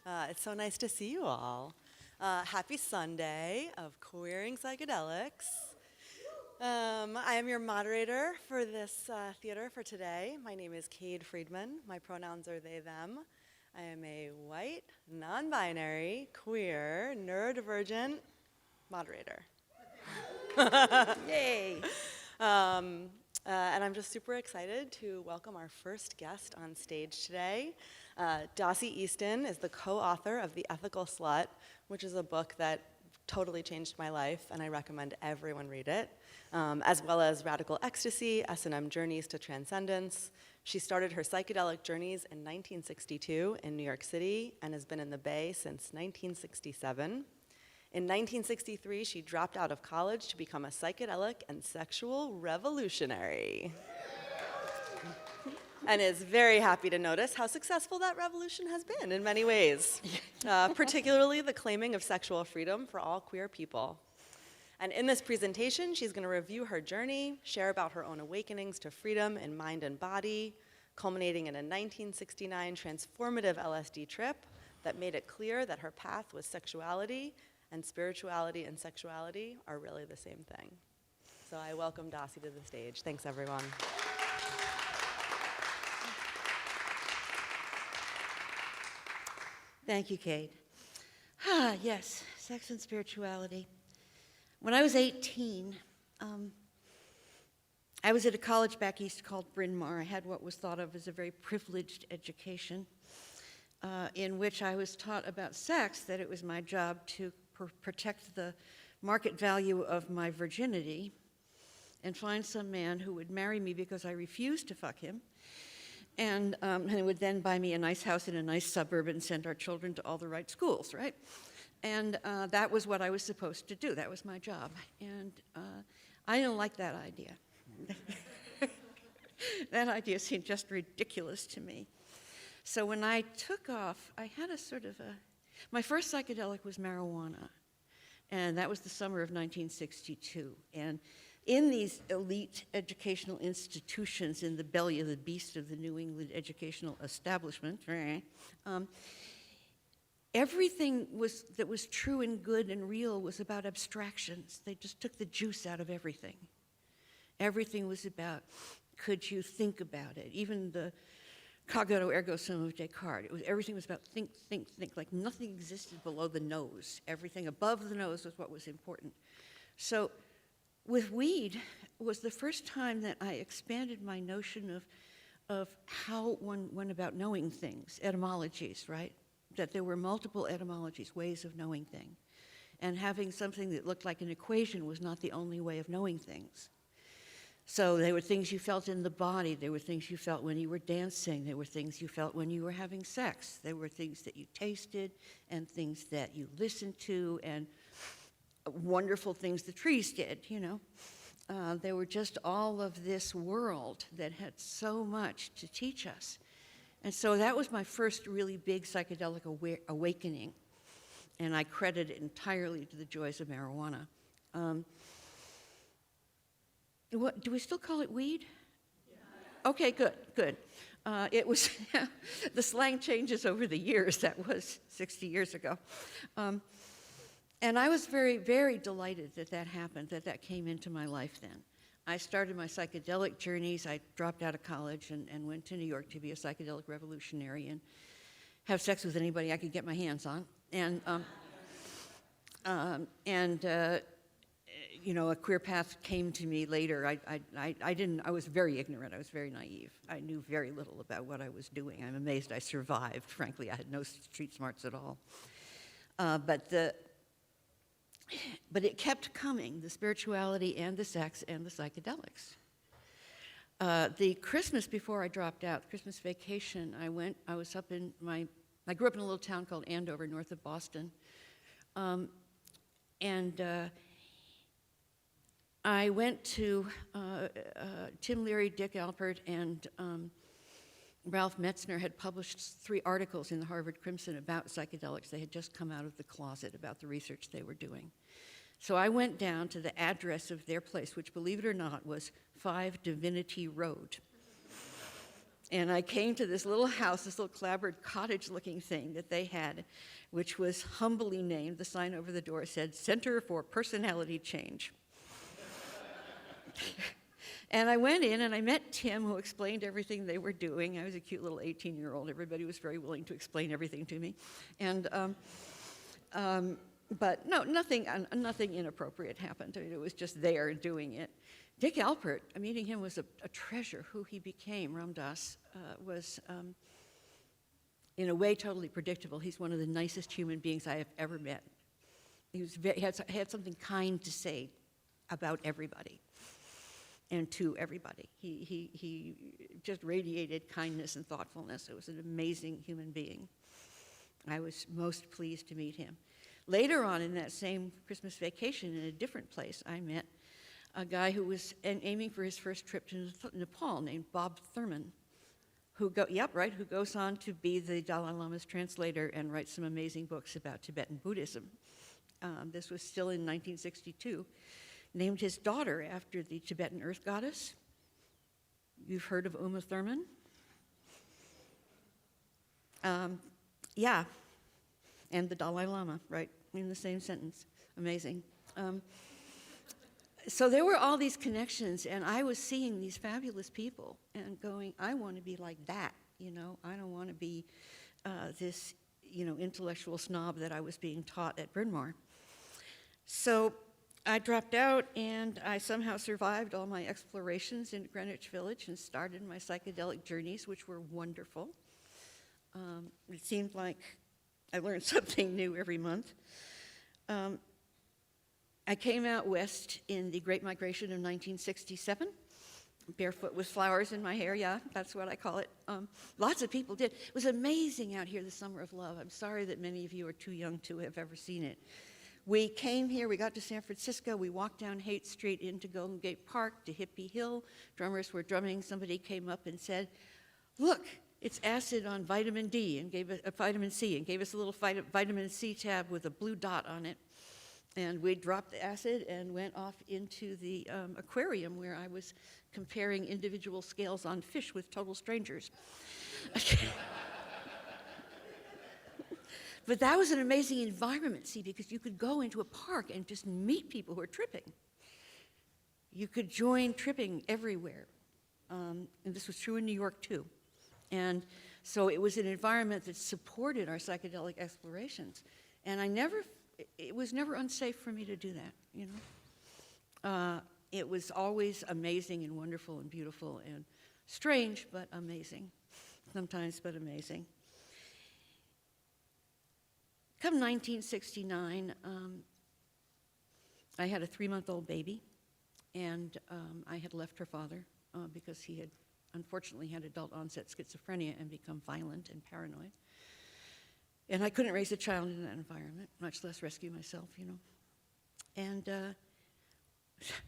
It's so nice to see you all. Happy Sunday of Queering Psychedelics. I am your moderator for this theater for today. My name is Cade Friedman. My pronouns are they, them. I am a white, non-binary, queer, neurodivergent moderator. Yay! And I'm just super excited to welcome our first guest on stage today. Dossie Easton is the co-author of The Ethical Slut, which is a book that totally changed my life, and I recommend everyone read it, as well as Radical Ecstasy, S&M Journeys to Transcendence. She started her psychedelic journeys in 1962 in New York City and has been in the Bay since 1967. In 1963, she dropped out of college to become a psychedelic and sexual revolutionary. And is very happy to notice how successful that revolution has been in many ways, particularly the claiming of sexual freedom for all queer people. And in this presentation, she's going to review her journey, share about her own awakenings to freedom in mind and body, culminating in a 1969 transformative LSD trip that made it clear that her path was sexuality, and spirituality and sexuality are really the same thing. So I welcome Dossie to the stage. Thanks, everyone. Thank you, Kate. Yes, sex and spirituality. When I was 18, I was at a college back east called Bryn Mawr. I had what was thought of as a very privileged education, in which I was taught about sex, that it was my job to protect the market value of my virginity and find some man who would marry me because I refused to fuck him, and would then buy me a nice house in a nice suburb and send our children to all the right schools, right? And that was what I was supposed to do. That was my job. And I didn't like that idea. That idea seemed just ridiculous to me. So when I took off, I had a sort of my first psychedelic was marijuana. And that was the summer of 1962. And in these elite educational institutions, in the belly of the beast of the New England educational establishment, everything that was true and good and real was about abstractions. They just took the juice out of everything. Everything was about, could you think about it? Even the cogito ergo sum of Descartes. Everything was about think, think, think. Like nothing existed below the nose. Everything above the nose was what was important. So with weed was the first time that I expanded my notion of how one went about knowing things, etymologies, right? That there were multiple etymologies, ways of knowing things. And having something that looked like an equation was not the only way of knowing things. So there were things you felt in the body, there were things you felt when you were dancing, there were things you felt when you were having sex, there were things that you tasted and things that you listened to and wonderful things the trees did, you know. There were just all of this world that had so much to teach us. And so that was my first really big psychedelic awakening, and I credit it entirely to the joys of marijuana. Do we still call it weed? Yeah. Okay, good. It was, the slang changes over the years. That was 60 years ago. And I was very, very delighted that happened, that came into my life then. I started my psychedelic journeys. I dropped out of college and went to New York to be a psychedelic revolutionary and have sex with anybody I could get my hands on. And you know, a queer path came to me later. I was very ignorant. I was very naive. I knew very little about what I was doing. I'm amazed I survived. Frankly, I had no street smarts at all. But it kept coming, the spirituality and the sex and the psychedelics. The Christmas before I dropped out, Christmas vacation, I grew up in a little town called Andover, north of Boston. I went to Tim Leary, Dick Alpert, and Ralph Metzner had published 3 articles in the Harvard Crimson about psychedelics. They had just come out of the closet about the research they were doing. So I went down to the address of their place, which, believe it or not, was 5 Divinity Road. And I came to this little house, this little clapboard cottage-looking thing that they had, which was humbly named, the sign over the door said, Center for Personality Change. And I went in and I met Tim, who explained everything they were doing. I was a cute little 18-year-old. Everybody was very willing to explain everything to me. And, but no, nothing inappropriate happened. I mean, it was just there doing it. Dick Alpert, meeting him was a treasure. Who he became, Ram Dass, was in a way totally predictable. He's one of the nicest human beings I have ever met. He had something kind to say about everybody and to everybody. He just radiated kindness and thoughtfulness. It was an amazing human being. I was most pleased to meet him. Later on in that same Christmas vacation in a different place, I met a guy who was aiming for his first trip to Nepal named Bob Thurman, who goes on to be the Dalai Lama's translator and write some amazing books about Tibetan Buddhism. This was still in 1962. Named his daughter after the Tibetan earth goddess. You've heard of Uma Thurman? Yeah, and the Dalai Lama, right, in the same sentence. Amazing. So there were all these connections, and I was seeing these fabulous people and going, I want to be like that, you know. I don't want to be this, intellectual snob that I was being taught at Bryn Mawr. So I dropped out, and I somehow survived all my explorations in Greenwich Village and started my psychedelic journeys, which were wonderful. It seemed like I learned something new every month. I came out west in the Great Migration of 1967, barefoot with flowers in my hair, yeah, that's what I call it. Lots of people did. It was amazing out here, the Summer of Love. I'm sorry that many of you are too young to have ever seen it. We came here, we got to San Francisco, we walked down Haight Street into Golden Gate Park to Hippie Hill. Drummers were drumming. Somebody came up and said, look, it's acid on vitamin D, and gave it a vitamin C, and gave us a little vitamin C tab with a blue dot on it. And we dropped the acid and went off into the aquarium where I was comparing individual scales on fish with total strangers. But that was an amazing environment, see, because you could go into a park and just meet people who are tripping. You could join tripping everywhere. And this was true in New York, too. And so it was an environment that supported our psychedelic explorations. And it was never unsafe for me to do that, you know? It was always amazing and wonderful and beautiful and strange, but amazing. Sometimes, but amazing. Come 1969, I had a 3-month-old baby, and I had left her father because he had unfortunately had adult-onset schizophrenia and become violent and paranoid. And I couldn't raise a child in that environment, much less rescue myself, you know. And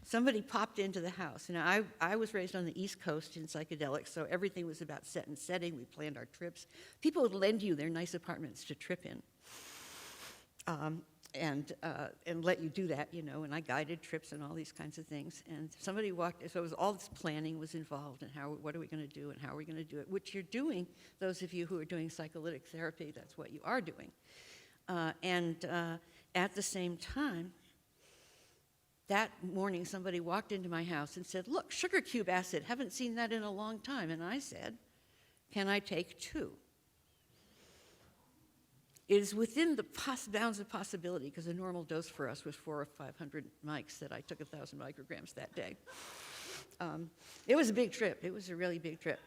somebody popped into the house. Now, I was raised on the East Coast in psychedelics, so everything was about set and setting. We planned our trips. People would lend you their nice apartments to trip in. And let you do that, you know, and I guided trips and all these kinds of things. And somebody walked, so it was all this planning was involved, and what are we going to do, and how are we going to do it, which you're doing, those of you who are doing psycholytic therapy, that's what you are doing. At the same time, that morning somebody walked into my house and said, look, sugar cube acid, haven't seen that in a long time. And I said, can I take 2? It is within the bounds of possibility, because a normal dose for us was 400 or 500 mics, that I took 1,000 micrograms that day. It was a big trip. It was a really big trip.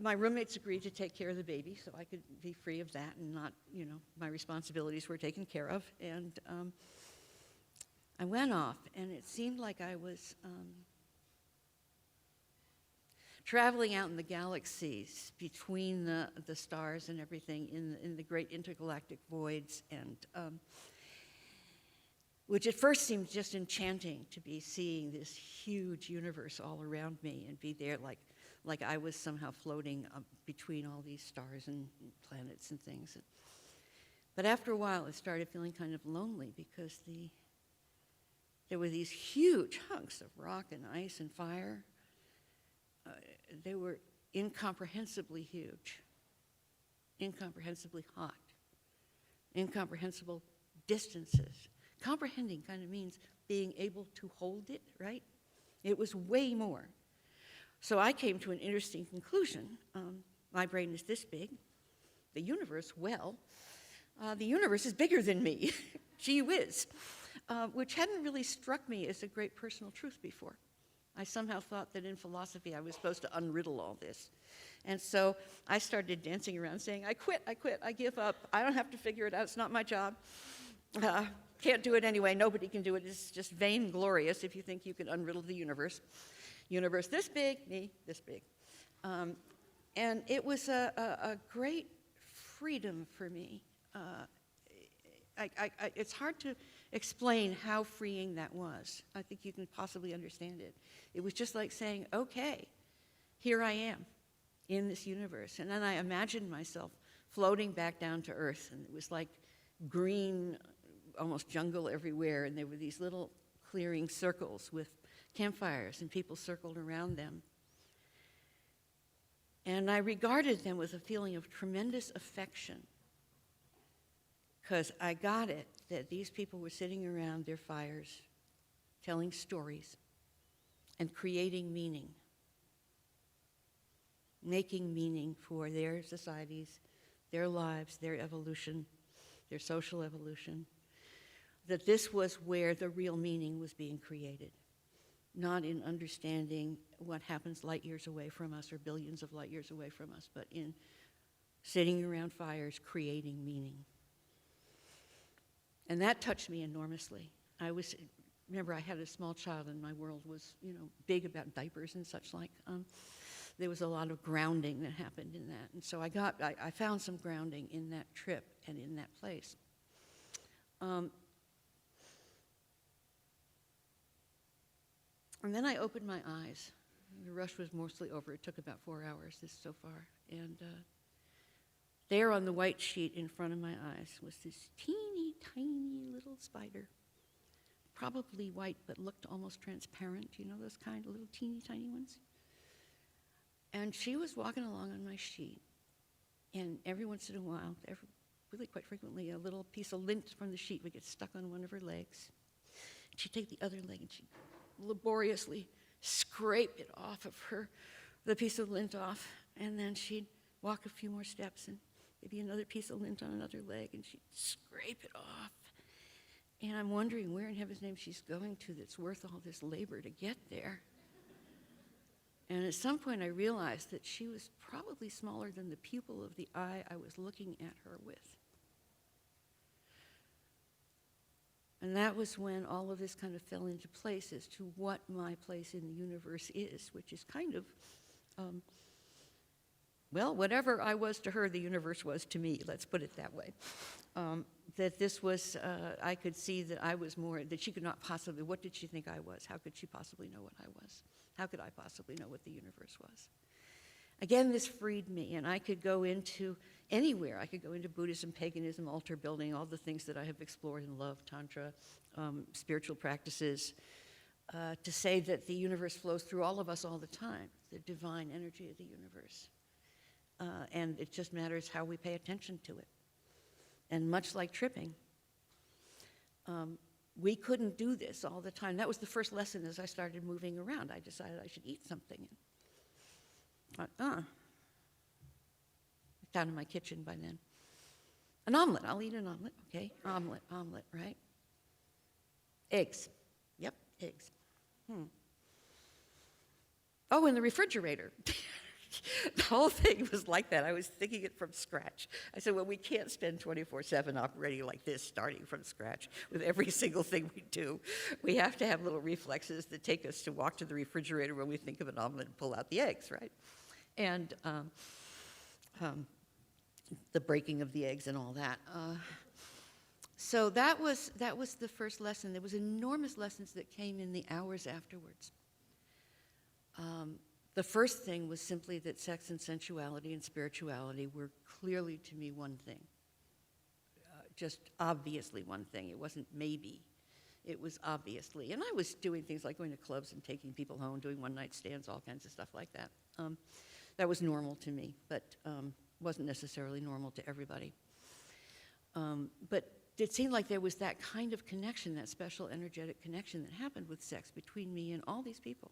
My roommates agreed to take care of the baby, so I could be free of that and not, you know, my responsibilities were taken care of. And I went off, and it seemed like I was traveling out in the galaxies between the stars and everything in the great intergalactic voids, and which at first seemed just enchanting to be seeing this huge universe all around me and be there like I was somehow floating between all these stars and planets and things. But after a while, I started feeling kind of lonely because There were these huge hunks of rock and ice and fire. They were incomprehensibly huge, incomprehensibly hot, incomprehensible distances. Comprehending kind of means being able to hold it, right? It was way more. So I came to an interesting conclusion. My brain is this big. The universe, the universe is bigger than me. Gee whiz. Which hadn't really struck me as a great personal truth before. I somehow thought that in philosophy I was supposed to unriddle all this. And so I started dancing around saying, I quit, I give up. I don't have to figure it out. It's not my job. Can't do it anyway. Nobody can do it. It's just vainglorious if you think you can unriddle the universe. Universe this big, me this big. And it was a great freedom for me. It's hard to explain how freeing that was. I think you can possibly understand it. It was just like saying, okay, here I am in this universe. And then I imagined myself floating back down to earth, and it was like green, almost jungle everywhere, and there were these little clearing circles with campfires, and people circled around them. And I regarded them with a feeling of tremendous affection, because I got it that these people were sitting around their fires, telling stories and creating meaning, making meaning for their societies, their lives, their evolution, their social evolution, that this was where the real meaning was being created, not in understanding what happens light years away from us or billions of light years away from us, but in sitting around fires creating meaning. And that touched me enormously. Remember, I had a small child and my world was, big about diapers and such like. There was a lot of grounding that happened in that. And so I found some grounding in that trip and in that place. And then I opened my eyes. The rush was mostly over. It took about 4 hours so far. And there on the white sheet in front of my eyes was this teeny tiny little spider, probably white but looked almost transparent, those kind of little teeny tiny ones. And she was walking along on my sheet, and every once in a while, really quite frequently, a little piece of lint from the sheet would get stuck on one of her legs. She'd take the other leg and she'd laboriously scrape it off of the piece of lint off, and then she'd walk a few more steps and maybe another piece of lint on another leg, and she'd scrape it off. And I'm wondering where in heaven's name she's going to that's worth all this labor to get there. And at some point I realized that she was probably smaller than the pupil of the eye I was looking at her with. And that was when all of this kind of fell into place as to what my place in the universe is, which is kind of, whatever I was to her, the universe was to me, let's put it that way. That this was, I could see that I was more, that she could not possibly, what did she think I was? How could she possibly know what I was? How could I possibly know what the universe was? Again, this freed me, and I could go into anywhere. I could go into Buddhism, paganism, altar building, all the things that I have explored and loved, Tantra, spiritual practices, to say that the universe flows through all of us all the time, the divine energy of the universe. And it just matters how we pay attention to it. And much like tripping, we couldn't do this all the time. That was the first lesson as I started moving around. I decided I should eat something. I thought, down in my kitchen by then. An omelet, I'll eat an omelet, okay? Omelet, right? Eggs, yep, eggs. Oh, in the refrigerator. The whole thing was like that. I was thinking it from scratch. I said, well, we can't spend 24/7 operating like this, starting from scratch with every single thing we do. We have to have little reflexes that take us to walk to the refrigerator when we think of an omelet and pull out the eggs, right? And the breaking of the eggs and all that. So that was the first lesson. There was enormous lessons that came in the hours afterwards. The first thing was simply that sex and sensuality and spirituality were clearly to me one thing, just obviously one thing. It wasn't maybe. It was obviously, and I was doing things like going to clubs and taking people home, doing one-night stands, all kinds of stuff like that. That was normal to me, but wasn't necessarily normal to everybody. But it seemed like there was that kind of connection, that special energetic connection that happened with sex between me and all these people.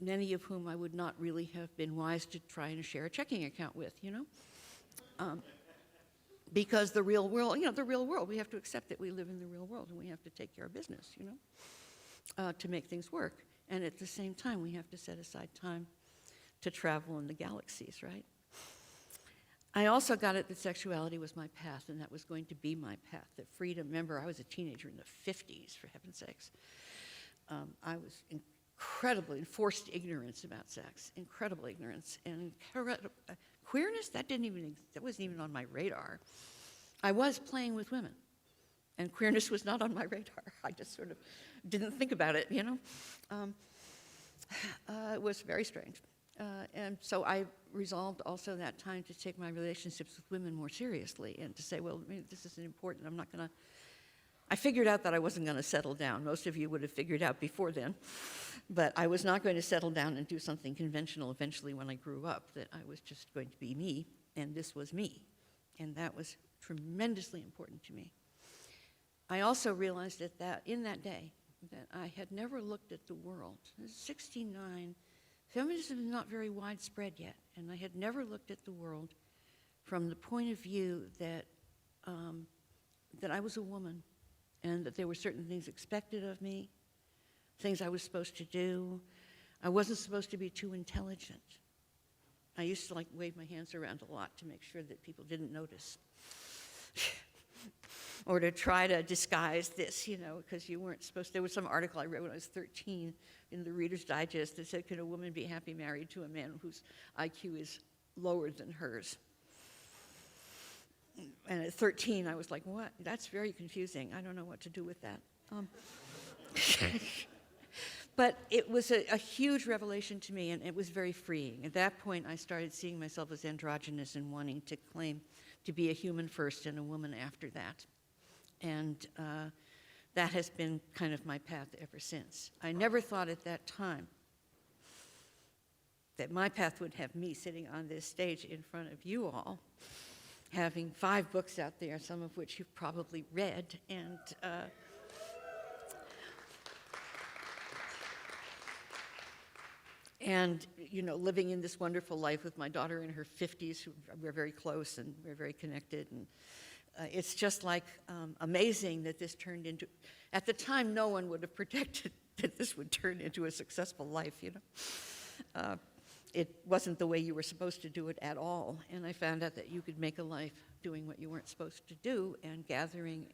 Many of whom I would not really have been wise to try and share a checking account with, you know? Because the real world, we have to accept that we live in the real world and we have to take care of business, you know, to make things work. And at the same time, we have to set aside time to travel in the galaxies, right? I also got it that sexuality was my path, and that was going to be my path, that freedom. Remember, I was a teenager in the 50s, for heaven's sakes. I was incredibly enforced ignorance about sex, incredible ignorance, and queerness, that wasn't even on my radar. I was playing with women, and queerness was not on my radar. I just sort of didn't think about it, you know? It was very strange. And so I resolved also that time to take my relationships with women more seriously and to say, well, this is important. I'm not going to... I figured out that I wasn't going to settle down. Most of you would have figured out before then. But I was not going to settle down and do something conventional eventually when I grew up, that I was just going to be me, and this was me. And that was tremendously important to me. I also realized that in that day, that I had never looked at the world. I was 69. Feminism is not very widespread yet, and I had never looked at the world from the point of view that that I was a woman, and that there were certain things expected of me, things I was supposed to do. I wasn't supposed to be too intelligent. I used to wave my hands around a lot to make sure that people didn't notice. Or to try to disguise this, you know, because you weren't supposed to. There was some article I read when I was 13 in the Reader's Digest that said, could a woman be happy married to a man whose IQ is lower than hers? And at 13, I was like, what? That's very confusing. I don't know what to do with that. But it was a huge revelation to me, and it was very freeing. At that point, I started seeing myself as androgynous and wanting to claim to be a human first and a woman after that. And that has been kind of my path ever since. I never thought at that time that my path would have me sitting on this stage in front of you all, having 5 books out there, some of which you've probably read, and you know, living in this wonderful life with my daughter in her 50s, who we're very close and we're very connected, and it's just amazing that this turned into, at the time no one would have predicted that this would turn into a successful life, you know. It wasn't the way you were supposed to do it at all, and I found out that you could make a life doing what you weren't supposed to do and gathering.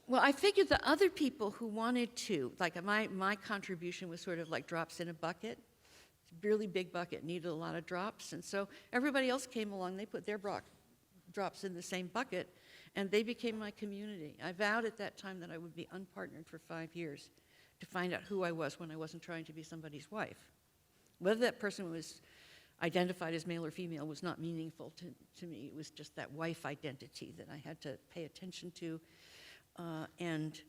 Well, I figured the other people who wanted to, my contribution was sort of like drops in a bucket. It's a really big bucket, needed a lot of drops, and so everybody else came along, they put their drops in the same bucket, and they became my community. I vowed at that time that I would be unpartnered for 5 years to find out who I was when I wasn't trying to be somebody's wife. Whether that person was identified as male or female was not meaningful to me. It was just that wife identity that I had to pay attention to and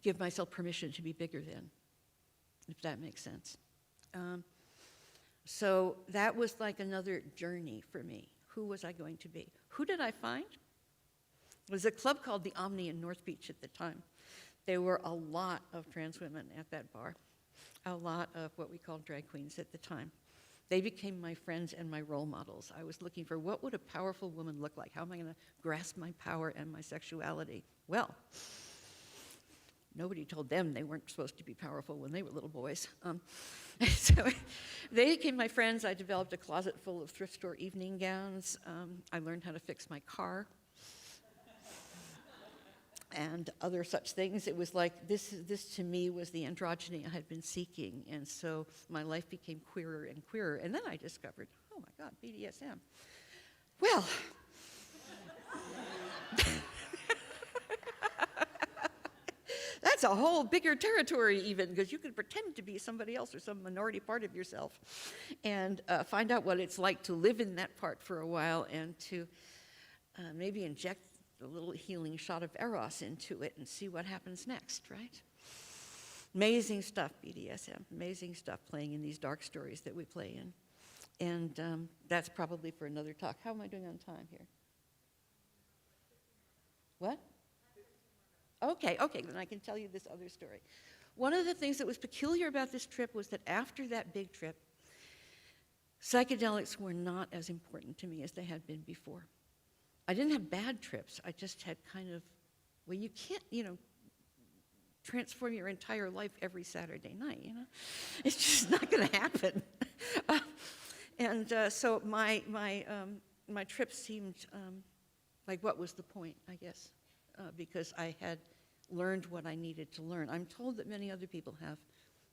give myself permission to be bigger than, if that makes sense. So that was like another journey for me. Who was I going to be? Who did I find? It was a club called the Omni in North Beach at the time. There were a lot of trans women at that bar, a lot of what we called drag queens at the time. They became my friends and my role models. I was looking for what would a powerful woman look like? How am I going to grasp my power and my sexuality? Well, nobody told them they weren't supposed to be powerful when they were little boys. So they became my friends. I developed a closet full of thrift store evening gowns. I learned how to fix my car and other such things. It was like this to me was the androgyny I had been seeking, and so my life became queerer and queerer. And then I discovered, oh my God, BDSM. Well, that's a whole bigger territory even, because you could pretend to be somebody else or some minority part of yourself and find out what it's like to live in that part for a while and to maybe inject a little healing shot of Eros into it and see what happens next, right? Amazing stuff, BDSM, amazing stuff playing in these dark stories that we play in. And that's probably for another talk. How am I doing on time here? What? Okay, then I can tell you this other story. One of the things that was peculiar about this trip was that after that big trip, psychedelics were not as important to me as they had been before. I didn't have bad trips. I just had kind of, well, you can't, transform your entire life every Saturday night, It's just not going to happen. So my trip seemed like, what was the point, I guess, because I had learned what I needed to learn. I'm told that many other people have.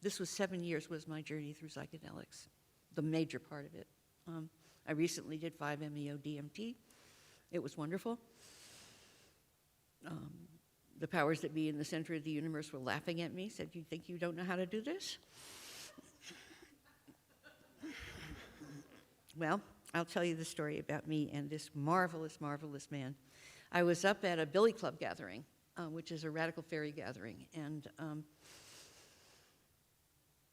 This was 7 years was my journey through psychedelics, the major part of it. I recently did 5-MeO-DMT. It was wonderful. The powers that be in the center of the universe were laughing at me, said, "You think you don't know how to do this?" Well, I'll tell you the story about me and this marvelous, marvelous man. I was up at a Billy Club gathering, which is a radical fairy gathering, and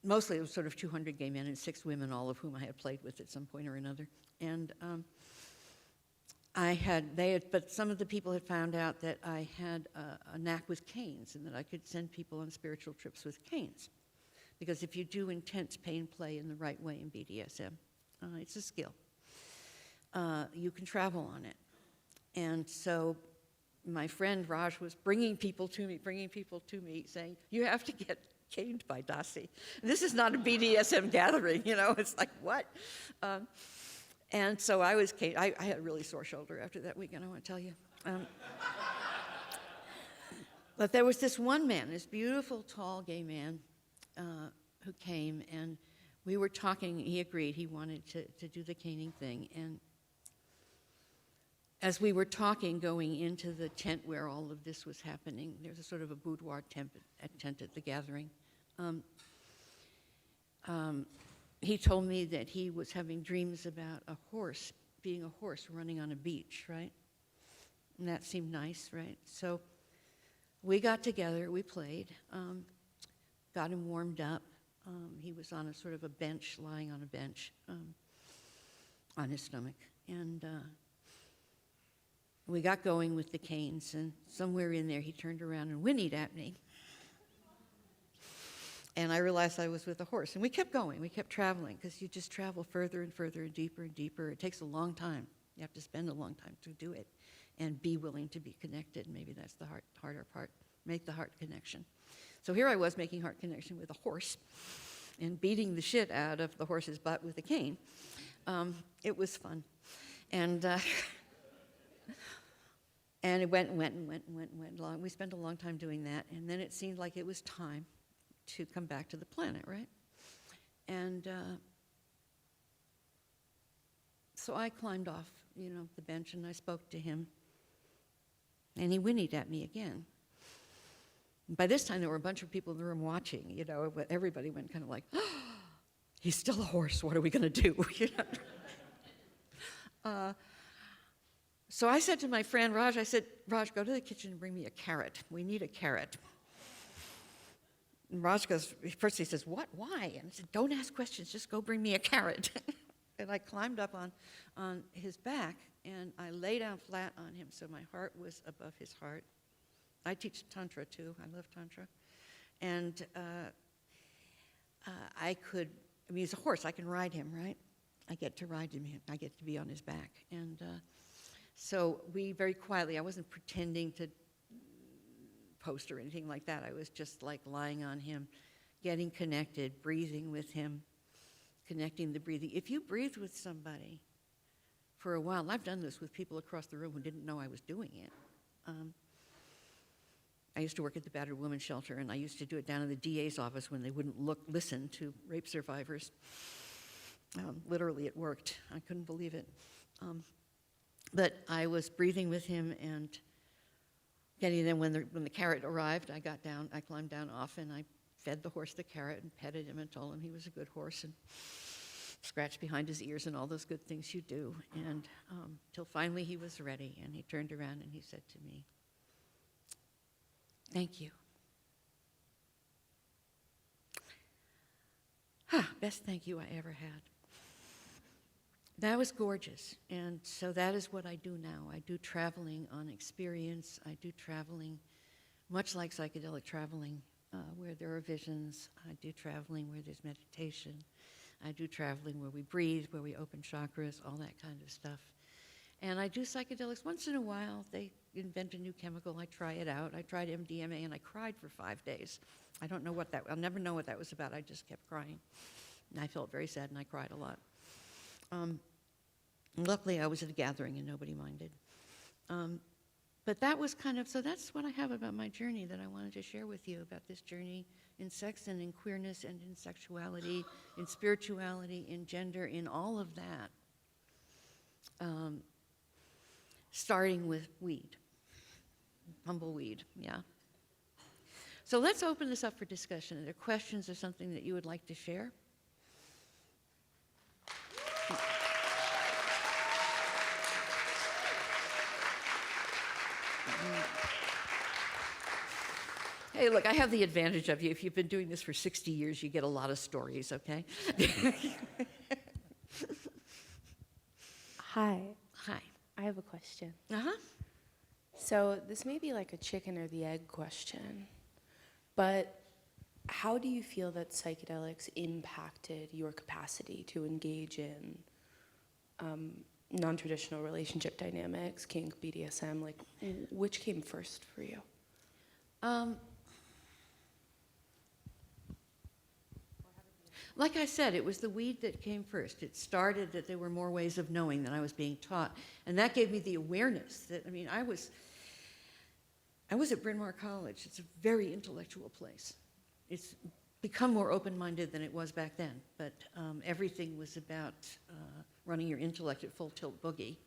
mostly it was sort of 200 gay men and 6 women, all of whom I had played with at some point or another. And but some of the people had found out that I had a knack with canes and that I could send people on spiritual trips with canes. Because if you do intense pain play in the right way in BDSM, it's a skill. You can travel on it. And so my friend Raj was bringing people to me, saying, "You have to get caned by Dossie." This is not a BDSM gathering, It's like, what? And so I was caned. I had a really sore shoulder after that weekend, I want to tell you. But there was this one man, this beautiful, tall, gay man, who came, and we were talking. He agreed. He wanted to do the caning thing. And as we were talking, going into the tent where all of this was happening, there's a sort of a boudoir tent at the gathering. He told me that he was having dreams about a horse, being a horse running on a beach, right? And that seemed nice, right? So we got together, we played, got him warmed up. He was on a sort of a bench, lying on a bench, on his stomach. And we got going with the canes, and somewhere in there he turned around and whinnied at me. And I realized I was with a horse. And we kept going, we kept traveling, because you just travel further and further and deeper and deeper. It takes a long time. You have to spend a long time to do it and be willing to be connected. Maybe that's the harder part, make the heart connection. So here I was making heart connection with a horse and beating the shit out of the horse's butt with a cane. It was fun. And it went long. We spent a long time doing that. And then it seemed like it was time to come back to the planet, right? And so I climbed off, the bench, and I spoke to him. And he whinnied at me again. By this time, there were a bunch of people in the room watching, everybody went kind of like, "Oh, he's still a horse, what are we going to do?" So I said to my friend Raj, "Raj, go to the kitchen and bring me a carrot. We need a carrot." And Raj goes, first he says, "What, why?" And I said, "Don't ask questions, just go bring me a carrot." And I climbed up on his back, and I lay down flat on him so my heart was above his heart. I teach Tantra too, I love Tantra. And he's a horse, I can ride him, right? I get to ride him, I get to be on his back. And so we very quietly, I wasn't pretending to post or anything like that. I was just like lying on him, getting connected, breathing with him, connecting the breathing. If you breathe with somebody for a while, and I've done this with people across the room who didn't know I was doing it. I used to work at the battered women's shelter, and I used to do it down in the DA's office when they wouldn't listen to rape survivors. Literally, it worked. I couldn't believe it. But I was breathing with him and getting them when the carrot arrived. I climbed down off, and I fed the horse the carrot and petted him and told him he was a good horse and scratch behind his ears and all those good things you do. And till finally he was ready, and he turned around and he said to me, "Thank you." Best thank you I ever had. That was gorgeous. And so that is what I do now. I do traveling on experience. I do traveling much like psychedelic traveling, where there are visions. I do traveling where there's meditation. I do traveling where we breathe, where we open chakras, all that kind of stuff. And I do psychedelics once in a while. They invent a new chemical. I try it out. I tried MDMA and I cried for 5 days. I don't know what that, I'll never know what that was about. I just kept crying. And I felt very sad and I cried a lot. Luckily, I was at a gathering and nobody minded. But that was kind of, so that's what I have about my journey that I wanted to share with you, about this journey in sex and in queerness and in sexuality, in spirituality, in gender, in all of that. Starting with weed, humble weed, yeah. So let's open this up for discussion. Are there questions or something that you would like to share? Hey, look, I have the advantage of you. If you've been doing this for 60 years, you get a lot of stories, okay? Hi, Hi. I have a question. Uh-huh. So this may be like a chicken or the egg question, but how do you feel that psychedelics impacted your capacity to engage in non-traditional relationship dynamics, kink, BDSM? Like, which came first for you? Like I said, it was the weed that came first. It started that there were more ways of knowing than I was being taught. And that gave me the awareness that, I mean, I was at Bryn Mawr College. It's a very intellectual place. It's become more open-minded than it was back then. But everything was about running your intellect at full tilt boogie.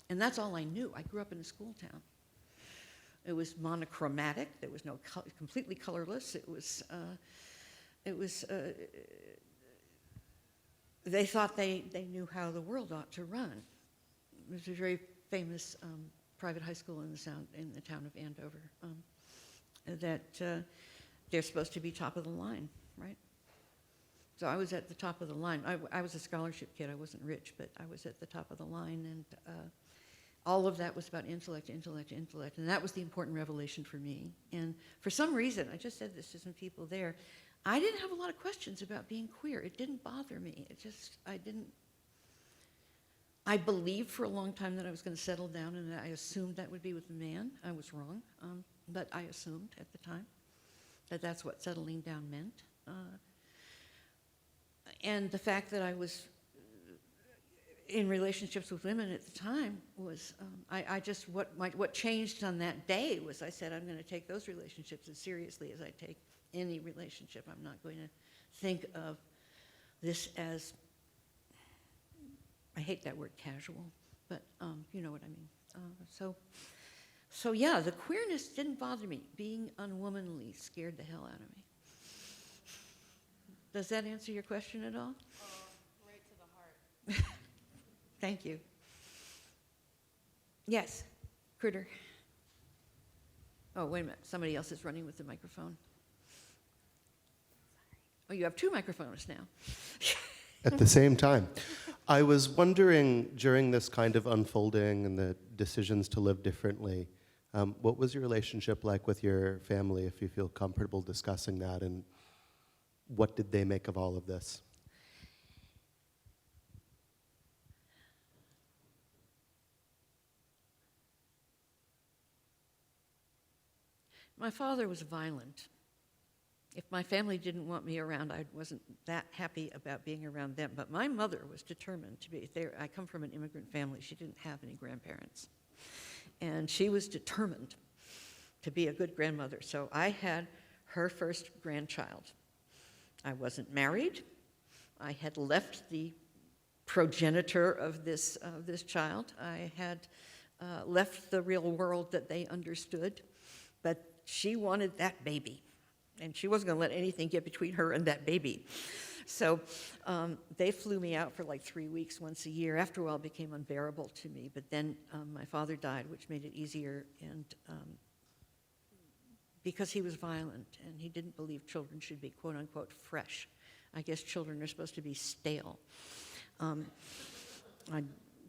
And that's all I knew. I grew up in a school town. It was monochromatic. There was no completely colorless. They thought they knew how the world ought to run. It was a very famous private high school in the town of Andover that they're supposed to be top of the line, right? So I was at the top of the line. I was a scholarship kid. I wasn't rich, but I was at the top of the line, and all of that was about intellect, intellect, intellect, and that was the important revelation for me. And for some reason, I just said this to some people there, I didn't have a lot of questions about being queer. It didn't bother me. I believed for a long time that I was going to settle down, and I assumed that would be with a man. I was wrong, but I assumed at the time that that's what settling down meant. And the fact that I was in relationships with women at the time was, what changed on that day was I said, I'm going to take those relationships as seriously as I take any relationship. I'm not going to think of this as, I hate that word casual, but you know what I mean. So yeah, the queerness didn't bother me. Being unwomanly scared the hell out of me. Does that answer your question at all? Right to the heart. Thank you. Yes, Critter. Oh, wait a minute. Somebody else is running with the microphone. Oh, you have two microphones now. At the same time. I was wondering, during this kind of unfolding and the decisions to live differently, what was your relationship like with your family, if you feel comfortable discussing that, and what did they make of all of this? My father was violent. If my family didn't want me around, I wasn't that happy about being around them. But my mother was determined to be there. I come from an immigrant family. She didn't have any grandparents. And she was determined to be a good grandmother. So I had her first grandchild. I wasn't married. I had left the progenitor of this child. I had left the real world that they understood. But she wanted that baby. And she wasn't going to let anything get between her and that baby. So they flew me out for like 3 weeks once a year. After a while, it became unbearable to me. But then my father died, which made it easier. And because he was violent and he didn't believe children should be quote unquote fresh. I guess children are supposed to be stale.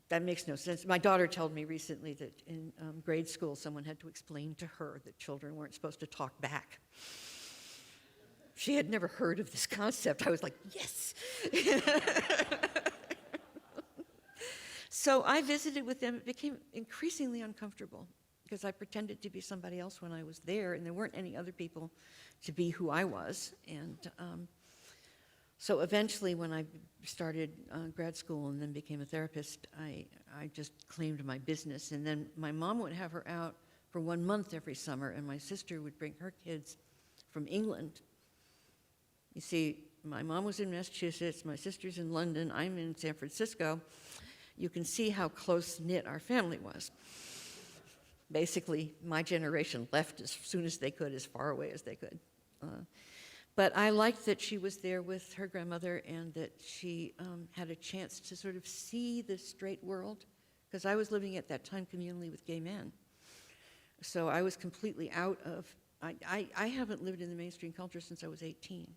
That makes no sense. My daughter told me recently that in grade school, someone had to explain to her that children weren't supposed to talk back. She had never heard of this concept. I was like, yes. So I visited with them. It became increasingly uncomfortable because I pretended to be somebody else when I was there, and there weren't any other people to be who I was. And so eventually, when I started grad school and then became a therapist, I just claimed my business. And then my mom would have her out for 1 month every summer, and my sister would bring her kids from England. You see, my mom was in Massachusetts, my sister's in London, I'm in San Francisco. You can see how close-knit our family was. Basically, my generation left as soon as they could, as far away as they could. But I liked that she was there with her grandmother and that she had a chance to sort of see the straight world, because I was living at that time communally with gay men. So I was completely out of, I haven't lived in the mainstream culture since I was 18.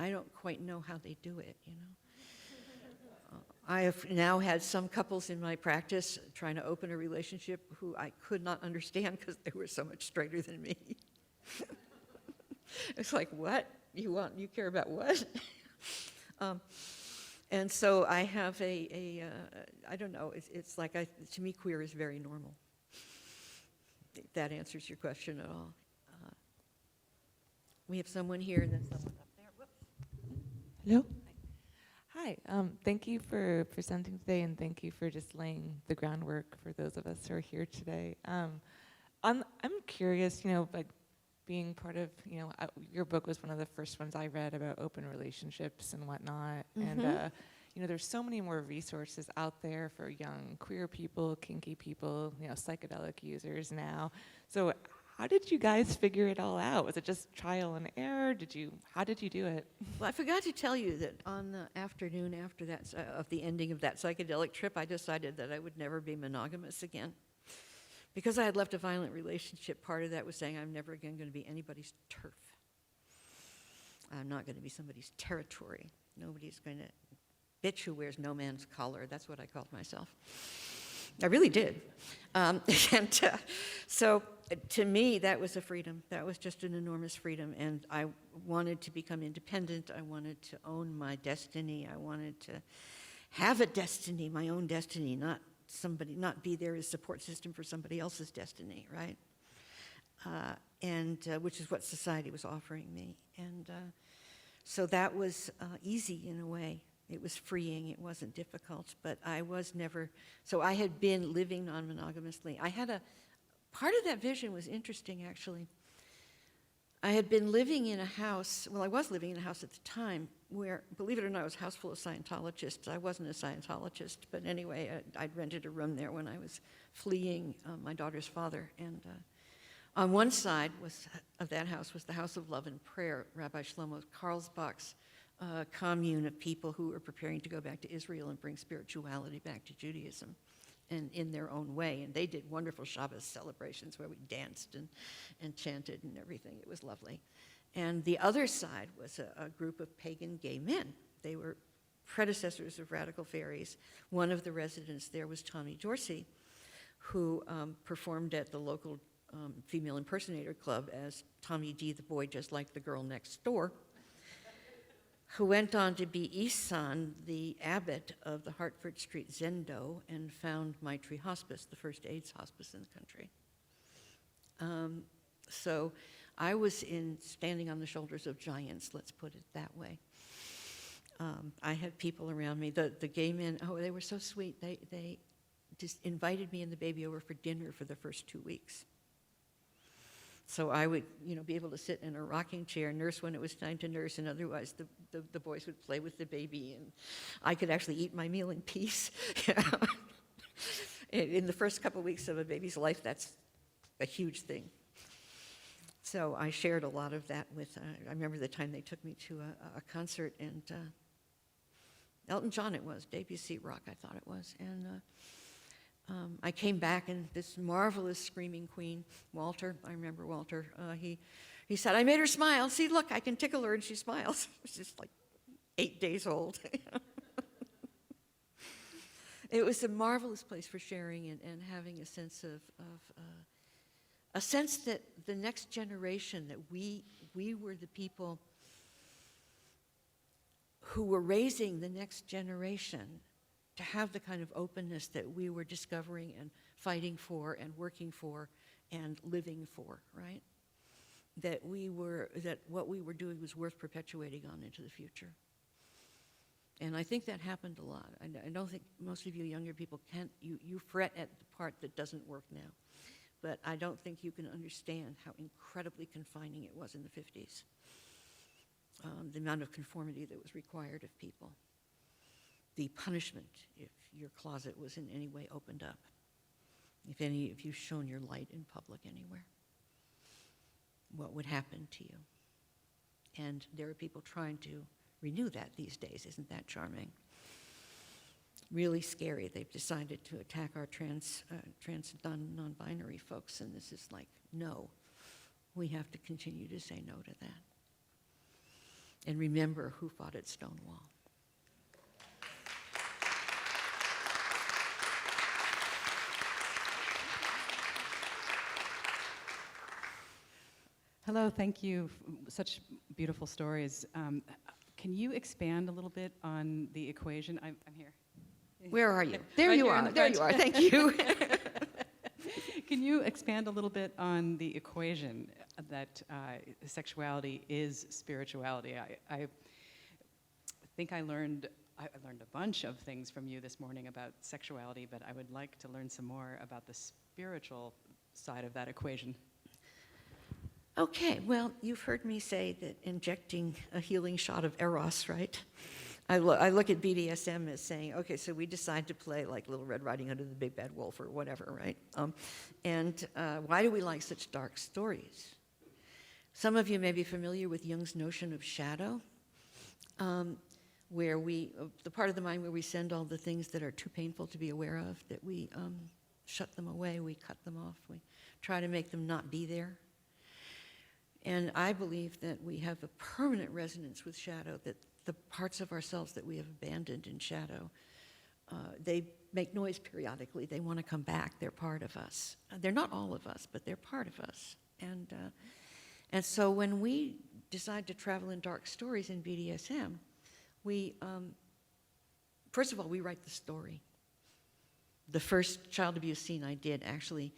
I don't quite know how they do it, you know. I have now had some couples in my practice trying to open a relationship who I could not understand because they were so much straighter than me. It's like, what? You care about what? And so I have I don't know, it's like, to me, queer is very normal. If that answers your question at all. We have someone here and then someone up there. Whoops. Hello. Hi. Thank you for presenting today, and thank you for just laying the groundwork for those of us who are here today. I'm curious, like being part of, your book was one of the first ones I read about open relationships and whatnot, and there's so many more resources out there for young queer people, kinky people, psychedelic users now. So how did you guys figure it all out? Was it just trial and error? How did you do it? Well, I forgot to tell you that on the afternoon after that, of the ending of that psychedelic trip, I decided that I would never be monogamous again. Because I had left a violent relationship, part of that was saying I'm never again going to be anybody's turf. I'm not going to be somebody's territory. Nobody's going to bitch who wears no man's collar. That's what I called myself. I really did. So to me, that was a freedom. That was just an enormous freedom. And I wanted to become independent. I wanted to own my destiny. I wanted to have a destiny, my own destiny, not be there as support system for somebody else's destiny, right? Which is what society was offering me. And so that was easy in a way. It was freeing, it wasn't difficult, but I was never, so I had been living non-monogamously. Part of that vision was interesting, actually. I had been living in a house, I was living in a house at the time where, believe it or not, it was a house full of Scientologists. I wasn't a Scientologist, but anyway, I'd rented a room there when I was fleeing my daughter's father. And on one side of that house was the House of Love and Prayer, Rabbi Shlomo Carlsbach's commune of people who were preparing to go back to Israel and bring spirituality back to Judaism, and in their own way. And they did wonderful Shabbos celebrations where we danced and chanted and everything. It was lovely. And the other side was a group of pagan gay men. They were predecessors of radical fairies. One of the residents there was Tommy Dorsey, who performed at the local female impersonator club as Tommy D, the boy just like the girl next door, who went on to be Isan, the abbot of the Hartford Street Zendo, and found Maitri Hospice, the first AIDS hospice in the country. So I was standing on the shoulders of giants, let's put it that way. I had people around me. The gay men, they were so sweet. They just invited me and the baby over for dinner for the first 2 weeks. So I would, be able to sit in a rocking chair, nurse when it was time to nurse, and otherwise the boys would play with the baby, and I could actually eat my meal in peace. In the first couple weeks of a baby's life, that's a huge thing. So I shared a lot of that with, I remember the time they took me to a concert, and Elton John it was, Debussy rock I thought it was, and I came back, and this marvelous screaming queen, Walter, I remember Walter, he said, I made her smile. See, look, I can tickle her and she smiles. She's like 8 days old. It was a marvelous place for sharing and having a sense a sense that the next generation, that we were the people who were raising the next generation to have the kind of openness that we were discovering and fighting for and working for and living for, right? That what we were doing was worth perpetuating on into the future. And I think that happened a lot. I don't think most of you younger people you fret at the part that doesn't work now. But I don't think you can understand how incredibly confining it was in the 50s. The amount of conformity that was required of people. The punishment if your closet was in any way opened up. If you've shown your light in public anywhere. What would happen to you? And there are people trying to renew that these days. Isn't that charming? Really scary. They've decided to attack our trans non-binary folks, and this is like, no. We have to continue to say no to that. And remember who fought at Stonewall. Hello, thank you. Such beautiful stories. Can you expand a little bit on the equation? I'm here. Where are you? There Right you here in are. the There front. you are. Thank you. Can you expand a little bit on the equation that sexuality is spirituality? I think I learned a bunch of things from you this morning about sexuality, but I would like to learn some more about the spiritual side of that equation. Okay, well, you've heard me say that injecting a healing shot of Eros, right? I look at BDSM as saying, okay, so we decide to play like Little Red Riding Hood or the Big Bad Wolf or whatever, right? And why do we like such dark stories? Some of you may be familiar with Jung's notion of shadow, where the part of the mind where we send all the things that are too painful to be aware of, that we shut them away, we cut them off, we try to make them not be there. And I believe that we have a permanent resonance with shadow, that the parts of ourselves that we have abandoned in shadow, they make noise periodically. They want to come back. They're part of us. They're not all of us, but they're part of us. And so when we decide to travel in dark stories in BDSM, we, first of all, we write the story. The first child abuse scene I did actually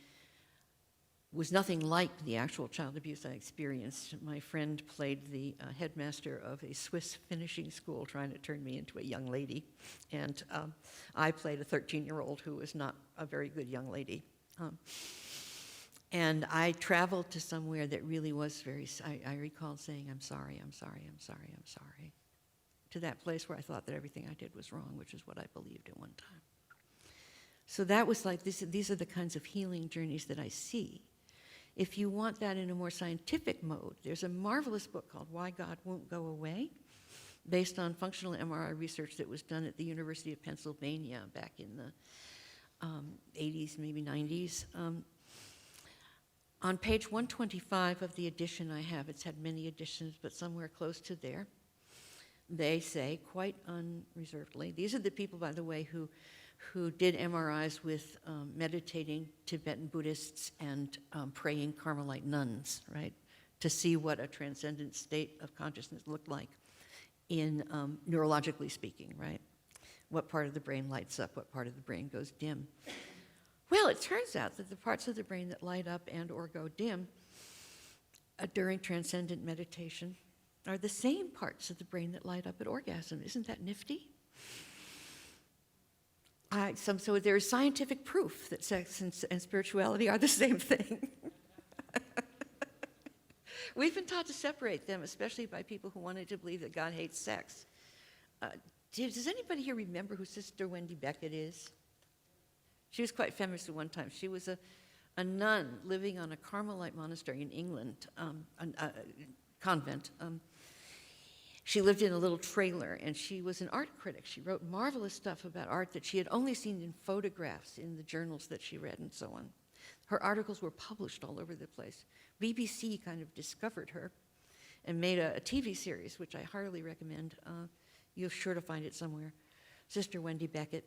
was nothing like the actual child abuse I experienced. My friend played the headmaster of a Swiss finishing school trying to turn me into a young lady. And I played a 13-year-old who was not a very good young lady. And I traveled to somewhere that really was I recall saying, I'm sorry, I'm sorry, I'm sorry, I'm sorry. To that place where I thought that everything I did was wrong, which is what I believed at one time. So that was like, these are the kinds of healing journeys that I see. If you want that in a more scientific mode, there's a marvelous book called Why God Won't Go Away, based on functional MRI research that was done at the University of Pennsylvania back in the 80s, maybe 90s. On page 125 of the edition I have, it's had many editions, but somewhere close to there, they say quite unreservedly, these are the people, by the way, who did MRIs with meditating Tibetan Buddhists and praying Carmelite nuns, right, to see what a transcendent state of consciousness looked like in neurologically speaking, right? What part of the brain lights up, what part of the brain goes dim. Well, it turns out that the parts of the brain that light up and or go dim during transcendent meditation are the same parts of the brain that light up at orgasm. Isn't that nifty? So there is scientific proof that sex and spirituality are the same thing. We've been taught to separate them, especially by people who wanted to believe that God hates sex. Does anybody here remember who Sister Wendy Beckett is? She was quite famous at one time. She was a nun living on a Carmelite monastery in England, a convent. She lived in a little trailer, and she was an art critic. She wrote marvelous stuff about art that she had only seen in photographs in the journals that she read and so on. Her articles were published all over the place. BBC kind of discovered her and made a TV series, which I heartily recommend. You're sure to find it somewhere. Sister Wendy Beckett,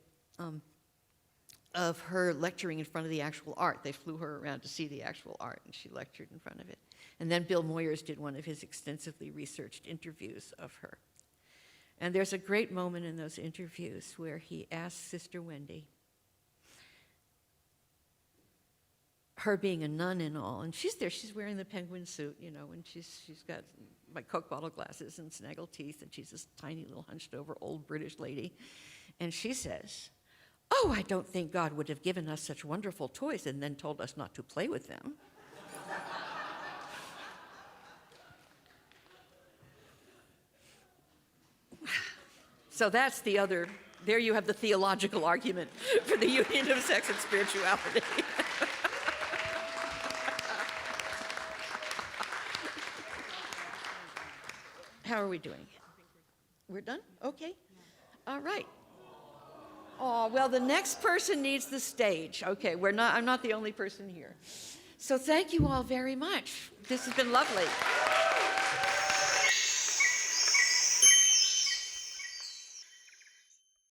of her lecturing in front of the actual art. They flew her around to see the actual art, and she lectured in front of it. And then Bill Moyers did one of his extensively researched interviews of her. And there's a great moment in those interviews where he asks Sister Wendy, her being a nun and all, and she's there, she's wearing the penguin suit, you know, and she's got like Coke bottle glasses and snaggle teeth, and she's this tiny little hunched over old British lady. And she says, "Oh, I don't think God would have given us such wonderful toys and then told us not to play with them." So that's the other, there you have the theological argument for the union of sex and spirituality. How are we doing? We're done? Okay. All right. Oh, well, the next person needs the stage. Okay, I'm not the only person here. So thank you all very much. This has been lovely.